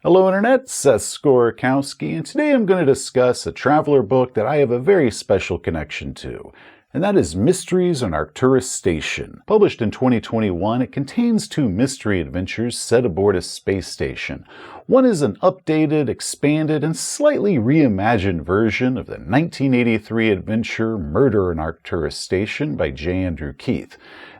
Hello Internet, Seth Skorkowski, and today I'm going to discuss a traveler book that I have a very special connection to, and that is Mysteries on Arcturus Station. Published in 2021, it contains two mystery adventures set aboard a space station. One is an updated, expanded, and slightly reimagined version of the 1983 adventure Murder on Arcturus Station by J. Andrew Keith.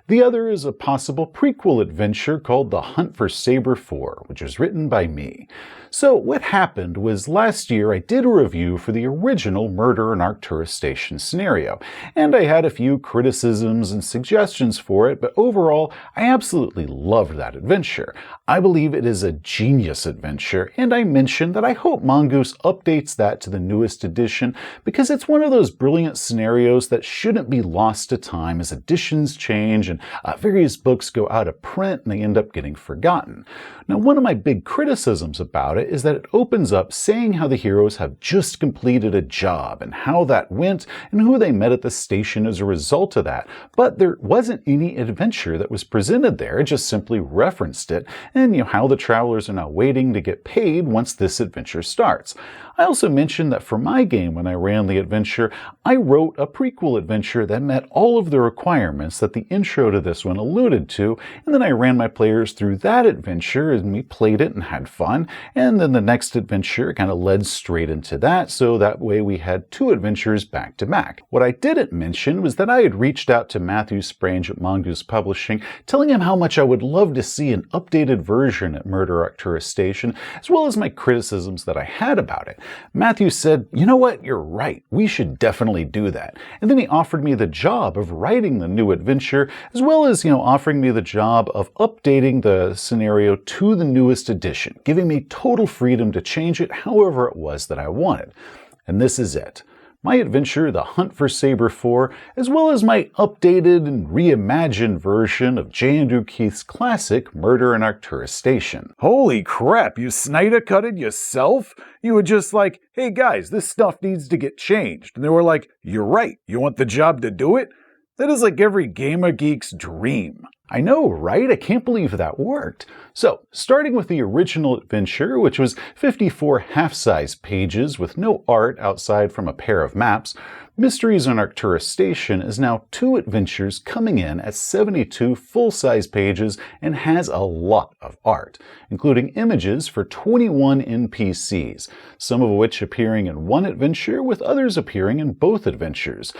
The other is a possible prequel adventure called The Hunt for Sabre IV, which was written by me. So what happened was last year I did a review for the original Murder on Arcturus Station scenario, and I had a few criticisms and suggestions for it, but overall I absolutely loved that adventure. I believe it is a genius adventure, and I mentioned that I hope Mongoose updates that to the newest edition because it's one of those brilliant scenarios that shouldn't be lost to time as editions change and various books go out of print and they end up getting forgotten. Now, one of my big criticisms about it is that it opens up saying how the heroes have just completed a job and how that went and who they met at the station as a result of that. But there wasn't any adventure that was presented there. It just simply referenced it and how the travelers are now waiting to get paid once this adventure starts. I also mentioned that for my game when I ran the adventure, I wrote a prequel adventure that met all of the requirements that the intro to this one alluded to, and then I ran my players through that adventure and we played it and had fun, and then the next adventure kind of led straight into that, so that way we had two adventures back to back. What I didn't mention was that I had reached out to Matthew Sprange at Mongoose Publishing, telling him how much I would love to see an updated version at Murder Arcturus Station, as well as my criticisms that I had about it. Matthew said, "You know what, you're right, we should definitely do that." And then he offered me the job of writing the new adventure, as well as, offering me the job of updating the scenario to the newest edition, giving me total freedom to change it however it was that I wanted. And this is it. My adventure, The Hunt for Sabre IV, as well as my updated and reimagined version of J. Andrew Keith's classic Murder on Arcturus Station. Holy crap, you Snyder cut it yourself? You were just like, "Hey guys, this stuff needs to get changed." And they were like, "You're right, you want the job to do it?" That is like every gamer geek's dream. I know, right? I can't believe that worked. So, starting with the original adventure, which was 54 half-size pages with no art outside from a pair of maps, Mysteries on Arcturus Station is now two adventures coming in at 72 full-size pages and has a lot of art, including images for 21 NPCs, some of which appearing in one adventure with others appearing in both adventures,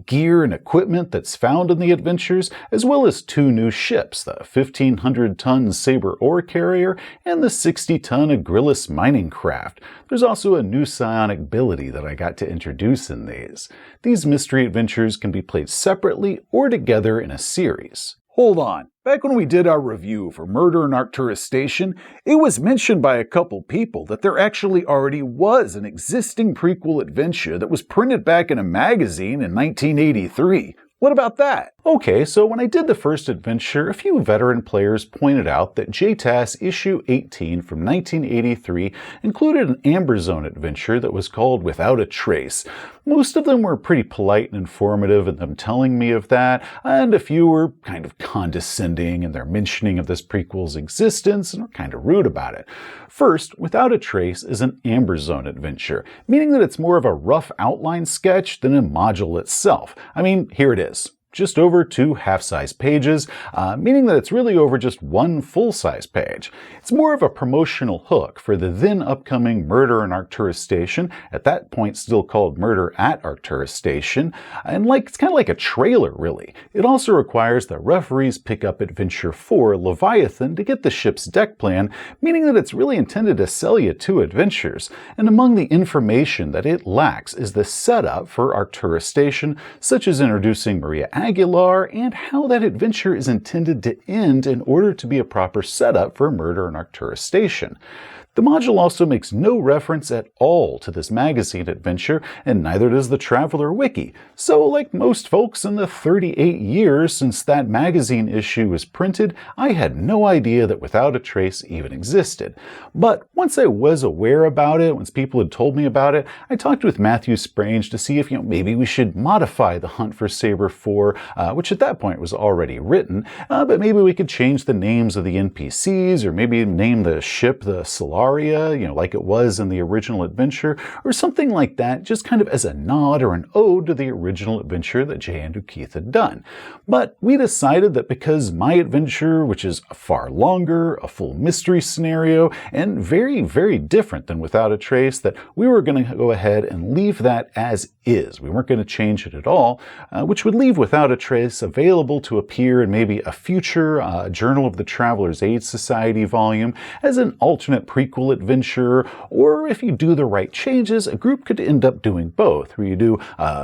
gear and equipment that's found in the adventures, as well as two new ships, the 1,500-ton Sabre ore carrier and the 60-ton Arcturus mining craft. There's also a new psionic ability that I got to introduce in these. These mystery adventures can be played separately or together in a series. Hold on. Back when we did our review for Murder on Arcturus Station, it was mentioned by a couple people that there actually already was an existing prequel adventure that was printed back in a magazine in 1983. What about that? Okay, so when I did the first adventure, a few veteran players pointed out that JTAS issue 18 from 1983 included an Amber Zone adventure that was called Without a Trace. Most of them were pretty polite and informative in them telling me of that, and a few were kind of condescending in their mentioning of this prequel's existence and were kind of rude about it. First, Without a Trace is an Amber Zone adventure, meaning that it's more of a rough outline sketch than a module itself. I mean, here it is. Just over 2 half-size pages, meaning that it's really over just 1 full-size page. It's more of a promotional hook for the then upcoming Murder on Arcturus Station, at that point still called Murder at Arcturus Station, and it's kind of like a trailer really. It also requires that referees pick up Adventure 4, Leviathan, to get the ship's deck plan, meaning that it's really intended to sell you 2 adventures, and among the information that it lacks is the setup for Arcturus Station, such as introducing Maria Aguilar, and how that adventure is intended to end in order to be a proper setup for Murder on Arcturus Station. The module also makes no reference at all to this magazine adventure, and neither does the Traveler Wiki. So, like most folks in the 38 years since that magazine issue was printed, I had no idea that Without a Trace even existed. But once I was aware about it, once people had told me about it, I talked with Matthew Sprange to see if maybe we should modify The Hunt for Sabre IV which at that point was already written, but maybe we could change the names of the NPCs, or maybe name the ship the Solaria, like it was in the original adventure, or something like that, just kind of as a nod or an ode to the original adventure that Jay and Keith had done. But we decided that because my adventure, which is far longer, a full mystery scenario, and very, very different than Without a Trace, that we were going to go ahead and leave that as is. We weren't going to change it at all, which would leave Without a Trace available to appear in maybe a future Journal of the Traveler's Aid Society volume as an alternate prequel adventure, or if you do the right changes, a group could end up doing both, where you do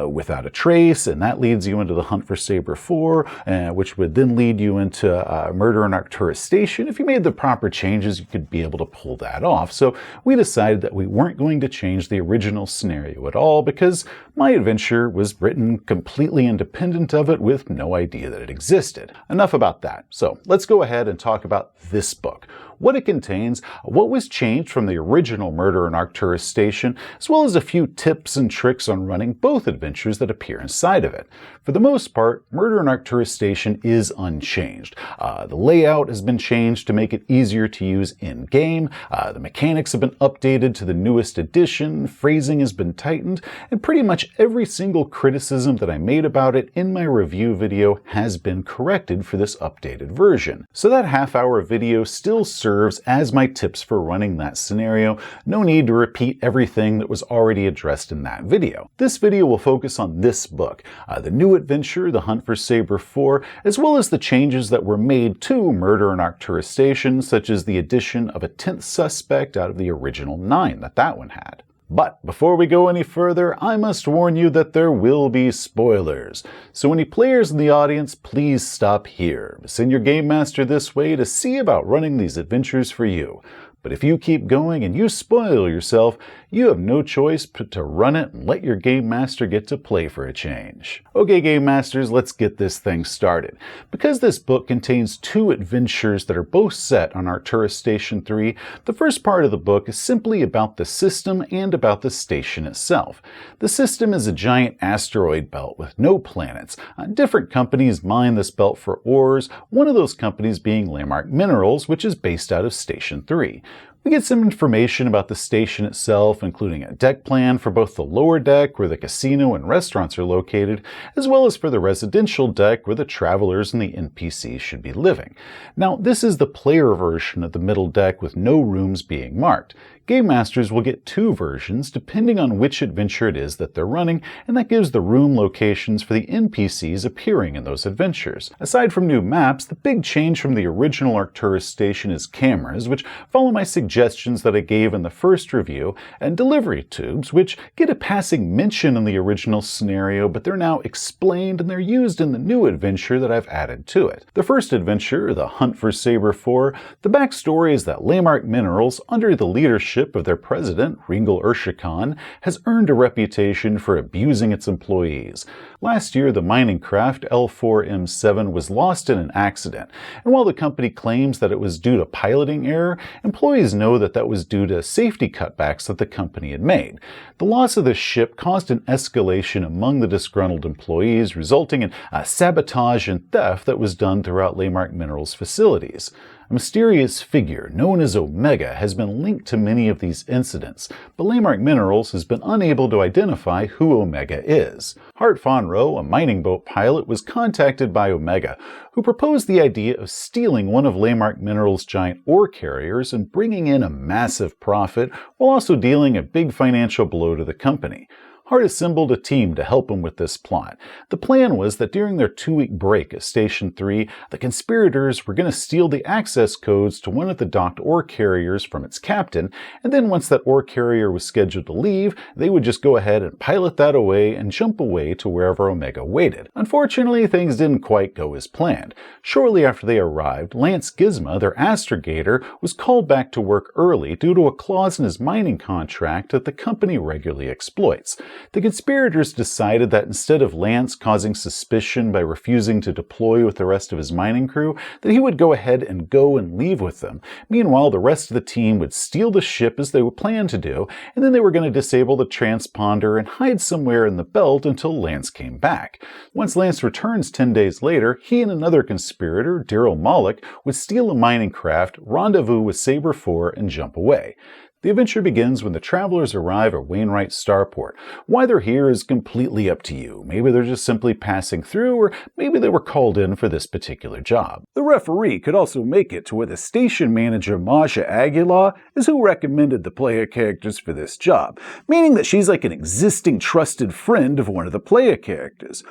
Without a Trace, and that leads you into the Hunt for Sabre IV, which would then lead you into Murder on Arcturus Station. If you made the proper changes, you could be able to pull that off. So we decided that we weren't going to change the original scenario at all, because my adventure was written completely independent of it with no idea that it existed. Enough about that. So let's go ahead and talk about this book, what it contains, what was changed from the original Murder on Arcturus Station, as well as a few tips and tricks on running both adventures that appear inside of it. For the most part, Murder on Arcturus Station is unchanged. The layout has been changed to make it easier to use in-game, the mechanics have been updated to the newest edition, phrasing has been tightened, and pretty much every single criticism that I made about it in my review video has been corrected for this updated version. So that half-hour video still serves as my tips for running that scenario. No need to repeat everything that was already addressed in that video. This video will focus on this book, the new adventure, The Hunt for Sabre IV, as well as the changes that were made to Murder on Arcturus Station, such as the addition of a 10th suspect out of the original 9 that one had. But before we go any further, I must warn you that there will be spoilers. So any players in the audience, please stop here. Send your game master this way to see about running these adventures for you. But if you keep going and you spoil yourself, you have no choice but to run it and let your game master get to play for a change. Okay, game masters, let's get this thing started. Because this book contains 2 adventures that are both set on Arcturus Station 3, the first part of the book is simply about the system and about the station itself. The system is a giant asteroid belt with no planets. Different companies mine this belt for ores, one of those companies being Landmark Minerals, which is based out of Station 3. We get some information about the station itself, including a deck plan for both the lower deck, where the casino and restaurants are located, as well as for the residential deck, where the travelers and the NPCs should be living. Now, this is the player version of the middle deck with no rooms being marked. Game masters will get 2 versions depending on which adventure it is that they're running, and that gives the room locations for the NPCs appearing in those adventures. Aside from new maps, the big change from the original Arcturus Station is cameras, which follow my suggestions that I gave in the first review, and delivery tubes, which get a passing mention in the original scenario, but they're now explained and they're used in the new adventure that I've added to it. The first adventure, The Hunt for Sabre IV, the backstory is that Landmark Minerals, under the leadership of their president, Ringel Urshikan, has earned a reputation for abusing its employees. Last year, the mining craft L4M7 was lost in an accident, and while the company claims that it was due to piloting error, employees know that that was due to safety cutbacks that the company had made. The loss of the ship caused an escalation among the disgruntled employees, resulting in sabotage and theft that was done throughout Landmark Minerals facilities. A mysterious figure known as Omega has been linked to many of these incidents, but Landmark Minerals has been unable to identify who Omega is. Hart Fonro, a mining boat pilot, was contacted by Omega, who proposed the idea of stealing one of Landmark Minerals' giant ore carriers and bringing in a massive profit, while also dealing a big financial blow to the company. Hart assembled a team to help him with this plot. The plan was that during their 2-week break at Station 3, the conspirators were going to steal the access codes to one of the docked ore carriers from its captain, and then once that ore carrier was scheduled to leave, they would just go ahead and pilot that away and jump away to wherever Omega waited. Unfortunately, things didn't quite go as planned. Shortly after they arrived, Lance Gizma, their astrogator, was called back to work early due to a clause in his mining contract that the company regularly exploits. The conspirators decided that instead of Lance causing suspicion by refusing to deploy with the rest of his mining crew, that he would go ahead and leave with them. Meanwhile, the rest of the team would steal the ship as they were planned to do, and then they were going to disable the transponder and hide somewhere in the belt until Lance came back. Once Lance returns 10 days later, he and another conspirator, Daryl Moloch, would steal a mining craft, rendezvous with Sabre IV, and jump away. The adventure begins when the travelers arrive at Wainwright Starport. Why they're here is completely up to you. Maybe they're just simply passing through, or maybe they were called in for this particular job. The referee could also make it to where the station manager, Marcia Aguilar, is who recommended the player characters for this job, meaning that she's like an existing trusted friend of one of the player characters.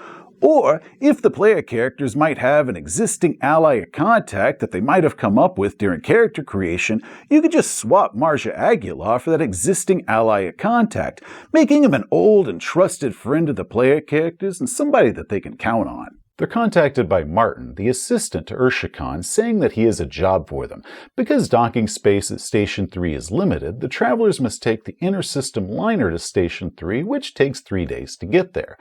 Or, if the player characters might have an existing ally or contact that they might have come up with during character creation, you could just swap Marcia Aguilar for that existing ally or contact, making him an old and trusted friend of the player characters and somebody that they can count on. They're contacted by Martin, the assistant to Urshikan, saying that he has a job for them. Because docking space at Station 3 is limited, the travelers must take the inter-system liner to Station 3, which takes 3 days to get there.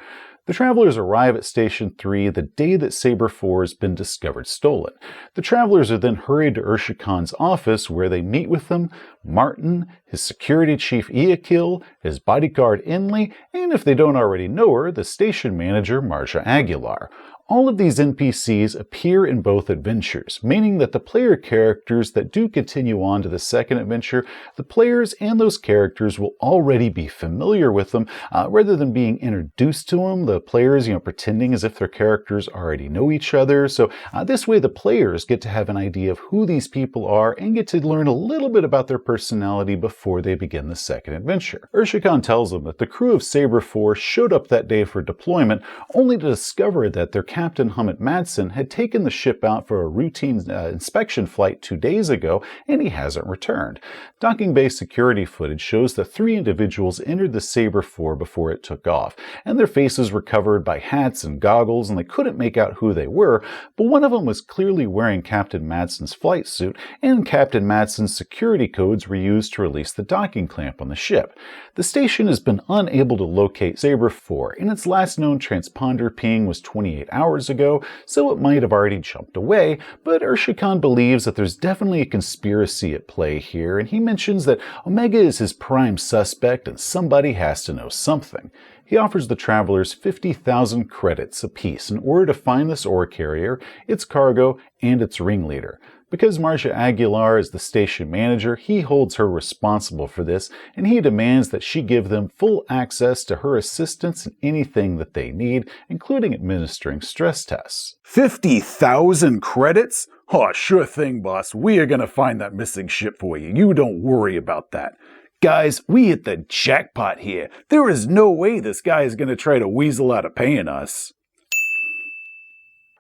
The travelers arrive at Station 3 the day that Sabre IV has been discovered stolen. The travelers are then hurried to Urshikan's office where they meet with them, Martin, his security chief Iakil, his bodyguard Inley, and if they don't already know her, the station manager Marcia Aguilar. All of these NPCs appear in both adventures, meaning that the player characters that do continue on to the second adventure, the players and those characters will already be familiar with them, rather than being introduced to them. The players, pretending as if their characters already know each other. So this way the players get to have an idea of who these people are and get to learn a little bit about their personality before they begin the second adventure. Urshikan tells them that the crew of Sabre IV showed up that day for deployment, only to discover that their Captain Hummet Madsen had taken the ship out for a routine inspection flight 2 days ago, and he hasn't returned. Docking bay security footage shows that 3 individuals entered the Sabre IV before it took off, and their faces were covered by hats and goggles, and they couldn't make out who they were, but one of them was clearly wearing Captain Madsen's flight suit, and Captain Madsen's security codes were used to release the docking clamp on the ship. The station has been unable to locate Sabre IV, and its last known transponder ping was 28 hours ago, so it might have already jumped away, but Urshikan believes that there's definitely a conspiracy at play here, and he mentions that Omega is his prime suspect and somebody has to know something. He offers the travelers 50,000 credits apiece in order to find this ore carrier, its cargo, and its ringleader. Because Marcia Aguilar is the station manager, he holds her responsible for this, and he demands that she give them full access to her assistance in anything that they need, including administering stress tests. 50,000 credits? Oh, sure thing, boss. We are gonna find that missing ship for you. You don't worry about that. Guys, we hit the jackpot here. There is no way this guy is gonna try to weasel out of paying us.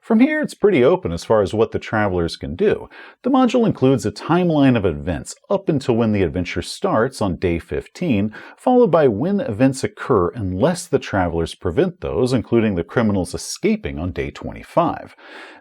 From here, it's pretty open as far as what the travelers can do. The module includes a timeline of events up until when the adventure starts on day 15, followed by when events occur unless the travelers prevent those, including the criminals escaping on day 25.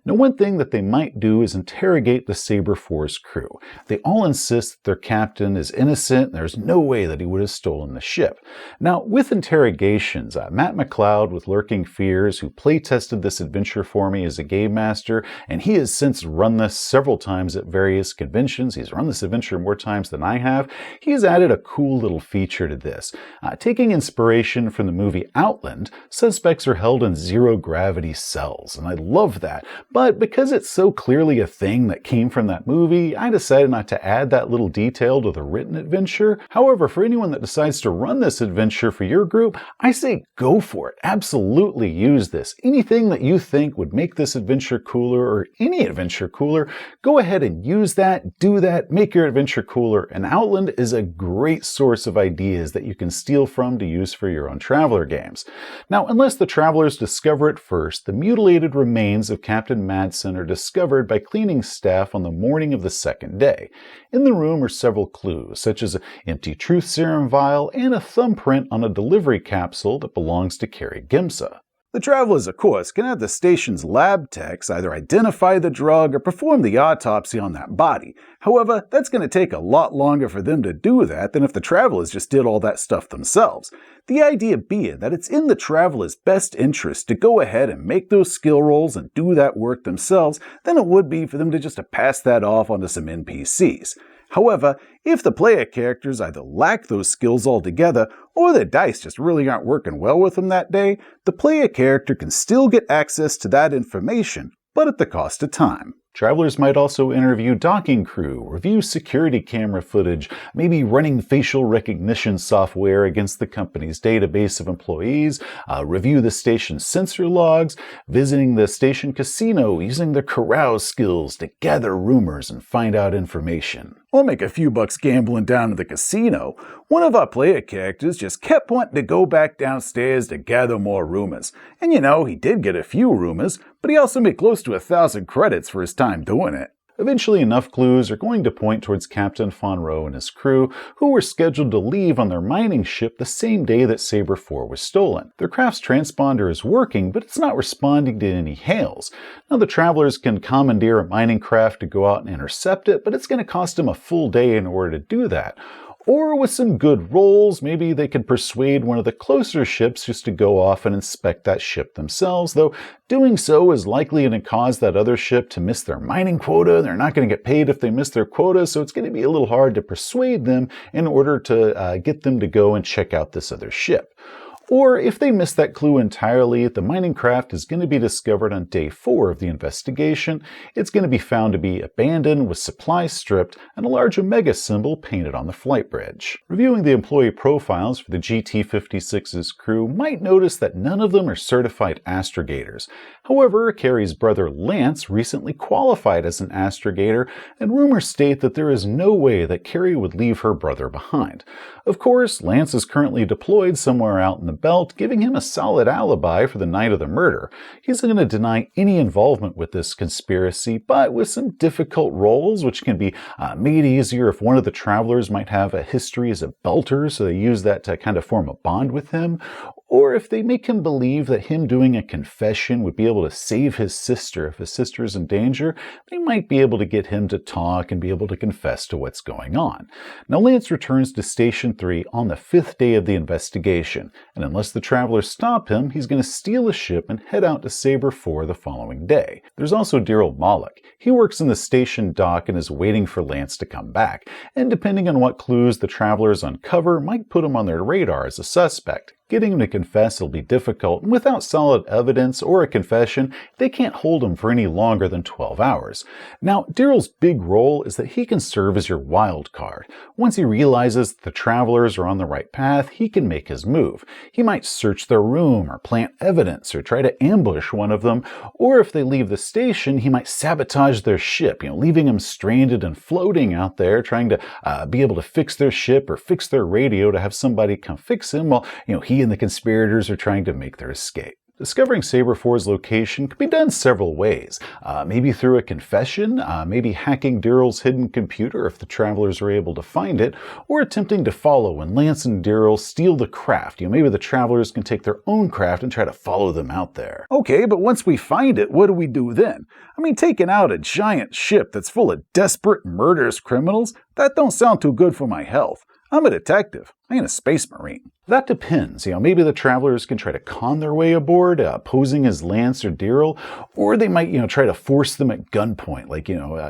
Now, one thing that they might do is interrogate the Sabre IV's crew. They all insist that their captain is innocent and there's no way that he would have stolen the ship. Now, with interrogations, Matt McLeod with Lurking Fears, who play-tested this adventure for me as a game master, and he has since run this several times at various conventions. He's run this adventure more times than I have. He has added a cool little feature to this. Taking inspiration from the movie Outland, suspects are held in zero-gravity cells, and I love that. But because it's so clearly a thing that came from that movie, I decided not to add that little detail to the written adventure. However, for anyone that decides to run this adventure for your group, I say go for it. Absolutely use this. Anything that you think would make this adventure cooler, or any adventure cooler, go ahead and use that, do that, make your adventure cooler, and Outland is a great source of ideas that you can steal from to use for your own Traveler games. Now, unless the Travelers discover it first, the mutilated remains of Captain Madsen are discovered by cleaning staff on the morning of the second day. In the room are several clues, such as an empty truth serum vial and a thumbprint on a delivery capsule that belongs to Carrie Gimsa. The travelers, of course, can have the station's lab techs either identify the drug or perform the autopsy on that body. However, that's going to take a lot longer for them to do that than if the travelers just did all that stuff themselves. The idea being that it's in the travelers' best interest to go ahead and make those skill rolls and do that work themselves than it would be for them to just pass that off onto some NPCs. However, if the player characters either lack those skills altogether or their dice just really aren't working well with them that day, the player character can still get access to that information, but at the cost of time. Travelers might also interview docking crew, review security camera footage, maybe running facial recognition software against the company's database of employees, review the station's sensor logs, visiting the station casino using their carouse skills to gather rumors and find out information. Or make a few bucks gambling down at the casino. One of our player characters just kept wanting to go back downstairs to gather more rumors. And he did get a few rumors, but he also made close to 1,000 credits for his time doing it. Eventually, enough clues are going to point towards Captain Fonro and his crew, who were scheduled to leave on their mining ship the same day that Sabre IV was stolen. Their craft's transponder is working, but it's not responding to any hails. Now, the travelers can commandeer a mining craft to go out and intercept it, but it's going to cost them a full day in order to do that. Or with some good rolls, maybe they could persuade one of the closer ships just to go off and inspect that ship themselves, though doing so is likely going to cause that other ship to miss their mining quota. They're not going to get paid if they miss their quota, so it's going to be a little hard to persuade them in order to get them to go and check out this other ship. Or if they miss that clue entirely, the mining craft is going to be discovered on day 4 of the investigation. It's going to be found to be abandoned with supplies stripped and a large Omega symbol painted on the flight bridge. Reviewing the employee profiles for the GT-56's crew might notice that none of them are certified astrogators. However, Carrie's brother Lance recently qualified as an astrogator, and rumors state that there is no way that Carrie would leave her brother behind. Of course, Lance is currently deployed somewhere out in the belt, giving him a solid alibi for the night of the murder. He's going to deny any involvement with this conspiracy, but with some difficult roles, which can be made easier if one of the travelers might have a history as a belter, so they use that to kind of form a bond with him. Or if they make him believe that him doing a confession would be able to save his sister if his sister is in danger, they might be able to get him to talk and be able to confess to what's going on. Now, Lance returns to Station 3 on the 5th day of the investigation, and unless the travelers stop him, he's going to steal a ship and head out to Sabre IV the following day. There's also Daryl Moloch. He works in the station dock and is waiting for Lance to come back, and depending on what clues the travelers uncover might put him on their radar as a suspect. Getting him to confess will be difficult, and without solid evidence or a confession, they can't hold him for any longer than 12 hours. Now, Daryl's big role is that he can serve as your wild card. Once he realizes that the travelers are on the right path, he can make his move. He might search their room or plant evidence or try to ambush one of them, or if they leave the station, he might sabotage their ship, leaving them stranded and floating out there, trying to be able to fix their ship or fix their radio to have somebody come fix him while, he and the conspirators are trying to make their escape. Discovering Sabre IV's location can be done several ways. Maybe through a confession, maybe hacking Daryl's hidden computer if the travelers are able to find it, or attempting to follow when Lance and Daryl steal the craft. Maybe the travelers can take their own craft and try to follow them out there. Okay, but once we find it, what do we do then? Taking out a giant ship that's full of desperate, murderous criminals? That don't sound too good for my health. I'm a detective. I ain't a space marine. That depends. Maybe the travelers can try to con their way aboard, posing as Lance or Daryl, or they might, try to force them at gunpoint,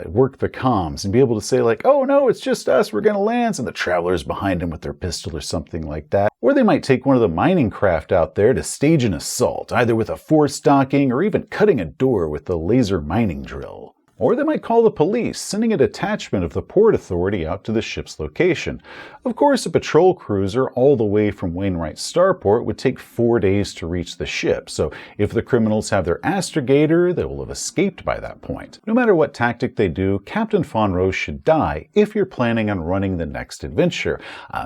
work the comms and be able to say oh no, it's just us, we're gonna land, and the travelers behind them with their pistol or something like that. Or they might take one of the mining craft out there to stage an assault, either with a force docking or even cutting a door with the laser mining drill. Or they might call the police, sending a detachment of the Port Authority out to the ship's location. Of course, a patrol cruiser all the way from Wainwright Starport would take 4 days to reach the ship, so if the criminals have their astrogator, they will have escaped by that point. No matter what tactic they do, Captain Fonro should die if you're planning on running the next adventure.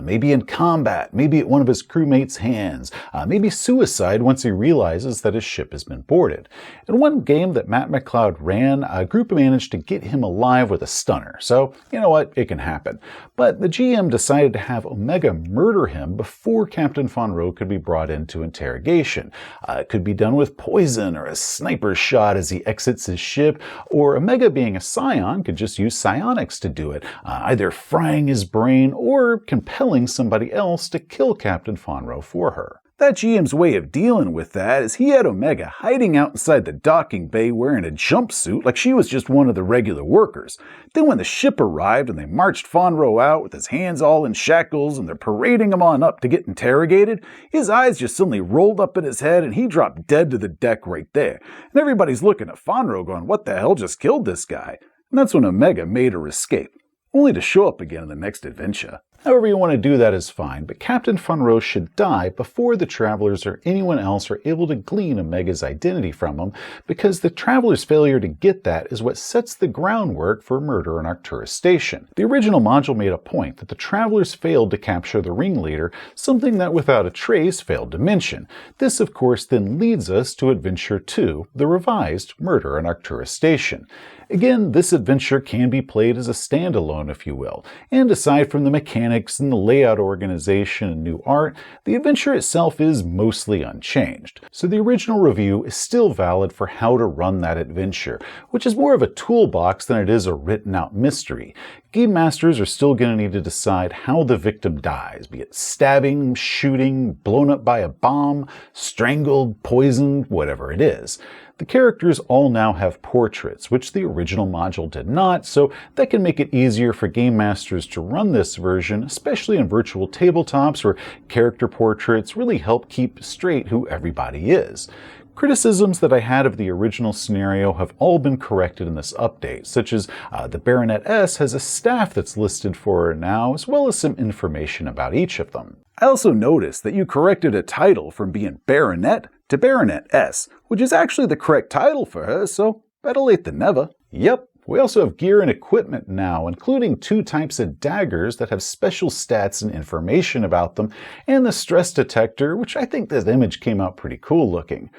Maybe in combat, maybe at one of his crewmates' hands, maybe suicide once he realizes that his ship has been boarded. In one game that Matt McLeod ran, a group of managed to get him alive with a stunner, so you know what, it can happen. But the GM decided to have Omega murder him before Captain Fonro could be brought into interrogation. It could be done with poison or a sniper shot as he exits his ship, or Omega, being a scion, could just use psionics to do it, either frying his brain or compelling somebody else to kill Captain Fonro for her. That GM's way of dealing with that is he had Omega hiding out inside the docking bay wearing a jumpsuit like she was just one of the regular workers. Then when the ship arrived and they marched Fonro out with his hands all in shackles and they're parading him on up to get interrogated, his eyes just suddenly rolled up in his head and he dropped dead to the deck right there. And everybody's looking at Fonro going, what the hell just killed this guy? And that's when Omega made her escape, only to show up again in the next adventure. However you want to do that is fine, but Captain Fonro should die before the Travelers or anyone else are able to glean Omega's identity from him, because the Travelers' failure to get that is what sets the groundwork for murder on Arcturus Station. The original module made a point that the Travelers failed to capture the ringleader, something that Without a Trace failed to mention. This, of course, then leads us to Adventure 2, the revised Murder on Arcturus Station. Again, this adventure can be played as a standalone, if you will, and aside from the mechanics and the layout organization and new art, the adventure itself is mostly unchanged. So the original review is still valid for how to run that adventure, which is more of a toolbox than it is a written-out mystery. Game masters are still going to need to decide how the victim dies, be it stabbing, shooting, blown up by a bomb, strangled, poisoned, whatever it is. The characters all now have portraits, which the original module did not, so that can make it easier for game masters to run this version, especially in virtual tabletops where character portraits really help keep straight who everybody is. Criticisms that I had of the original scenario have all been corrected in this update, such as the Baronet S has a staff that's listed for her now, as well as some information about each of them. I also noticed that you corrected a title from being Baronet to Baronet S, which is actually the correct title for her, so better late than never. Yep. We also have gear and equipment now, including 2 types of daggers that have special stats and information about them, and the stress detector, which I think this image came out pretty cool looking.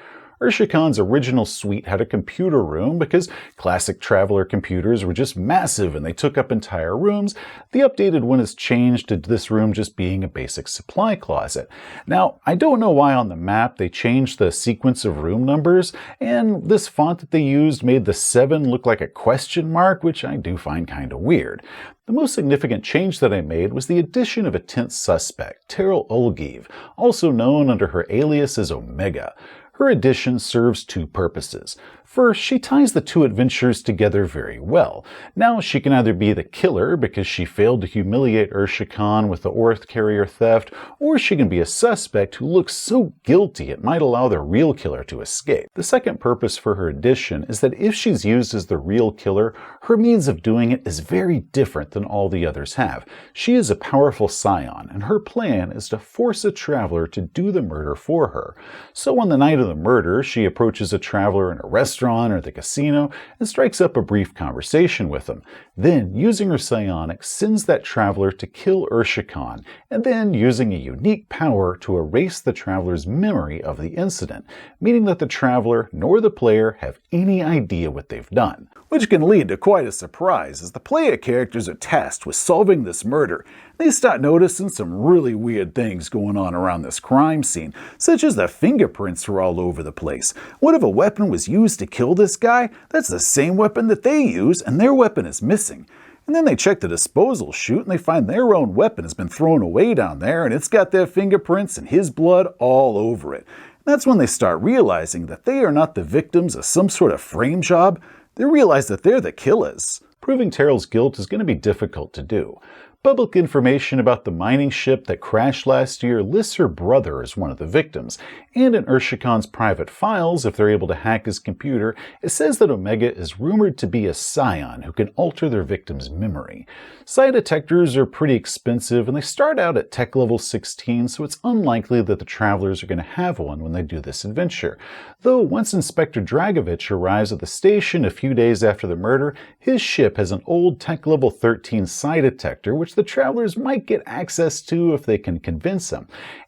Urshikan's original suite had a computer room because classic Traveler computers were just massive and they took up entire rooms. The updated one has changed to this room just being a basic supply closet. Now, I don't know why on the map they changed the sequence of room numbers, and this font that they used made the 7 look like a question mark, which I do find kind of weird. The most significant change that I made was the addition of a 10th suspect, Terrell Olgiv, also known under her alias as Omega. Her addition serves 2 purposes. First, she ties the 2 adventures together very well. Now she can either be the killer because she failed to humiliate Urshikan with the Orth carrier theft, or she can be a suspect who looks so guilty it might allow the real killer to escape. The second purpose for her addition is that if she's used as the real killer, her means of doing it is very different than all the others have. She is a powerful scion, and her plan is to force a traveler to do the murder for her. So on the night of the murder, she approaches a traveler in a restaurant or the casino and strikes up a brief conversation with him. Then, using her psionics, sends that traveler to kill Urshikan, and then using a unique power to erase the traveler's memory of the incident, meaning that the traveler nor the player have any idea what they've done. Which can lead to quite a surprise as the player characters are tasked with solving this murder. They start noticing some really weird things going on around this crime scene, such as the fingerprints are all over the place. What if a weapon was used to kill this guy? That's the same weapon that they use, and their weapon is missing. And then they check the disposal chute and they find their own weapon has been thrown away down there, and it's got their fingerprints and his blood all over it. And that's when they start realizing that they are not the victims of some sort of frame job. They realize that they're the killers. Proving Terrell's guilt is going to be difficult to do. Public information about the mining ship that crashed last year lists her brother as one of the victims, and in Urshikan's private files, if they're able to hack his computer, it says that Omega is rumored to be a scion who can alter their victim's memory. Psi detectors are pretty expensive, and they start out at tech level 16, so it's unlikely that the travelers are going to have one when they do this adventure. Though once Inspector Dragovich arrives at the station a few days after the murder, his ship has an old tech level 13 psi detector, which the travelers might get access to if they can convince him.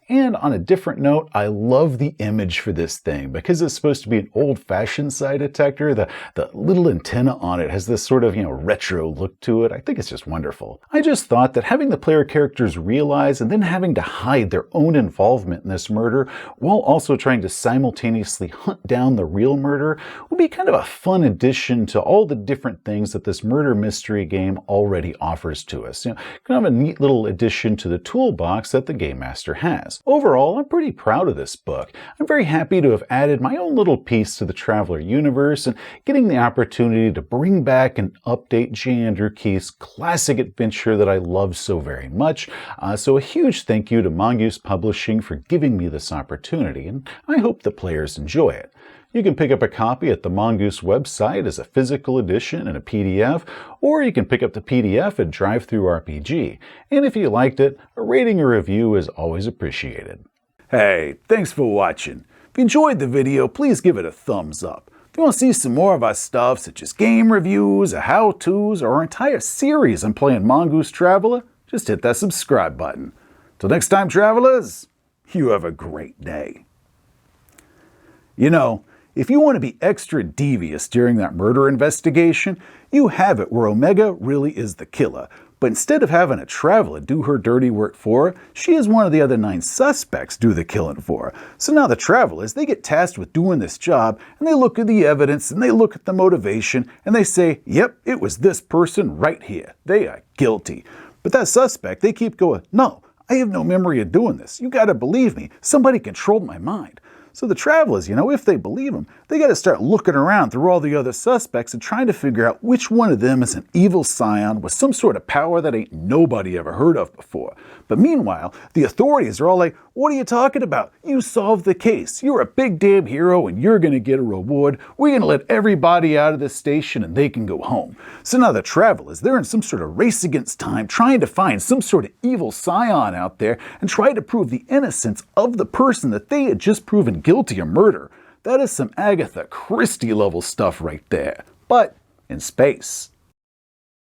And on a different note, I love the image for this thing because it's supposed to be an old-fashioned side detector. The little antenna on it has this sort of, retro look to it. I think it's just wonderful. I just thought that having the player characters realize and then having to hide their own involvement in this murder while also trying to simultaneously hunt down the real murder would be kind of a fun addition to all the different things that this murder mystery game already offers to us. Kind of a neat little addition to the toolbox that the Game Master has. Overall, I'm pretty proud of this book. I'm very happy to have added my own little piece to the Traveler universe and getting the opportunity to bring back and update J. Andrew Keefe's classic adventure that I love so very much. So a huge thank you to Mongoose Publishing for giving me this opportunity, and I hope the players enjoy it. You can pick up a copy at the Mongoose website as a physical edition and a PDF, or you can pick up the PDF at DriveThruRPG. And if you liked it, a rating or review is always appreciated. Hey, thanks for watching. If you enjoyed the video, please give it a thumbs up. If you want to see some more of our stuff, such as game reviews, or how-tos, or our entire series on playing Mongoose Traveler, just hit that subscribe button. Till next time, Travelers, you have a great day. If you want to be extra devious during that murder investigation, you have it where Omega really is the killer. But instead of having a traveler do her dirty work for her, she has one of the other 9 suspects do the killing for her. So now the travelers, they get tasked with doing this job, and they look at the evidence, and they look at the motivation, and they say, yep, it was this person right here. They are guilty. But that suspect, they keep going, no, I have no memory of doing this. You gotta believe me. Somebody controlled my mind. So the travelers, if they believe them, they got to start looking around through all the other suspects and trying to figure out which one of them is an evil scion with some sort of power that ain't nobody ever heard of before. But meanwhile, the authorities are all like, what are you talking about? You solved the case. You're a big damn hero and you're going to get a reward. We're going to let everybody out of this station and they can go home. So now the travelers, they're in some sort of race against time trying to find some sort of evil scion out there and try to prove the innocence of the person that they had just proven guilty of murder. That is some Agatha Christie level stuff right there, but in space.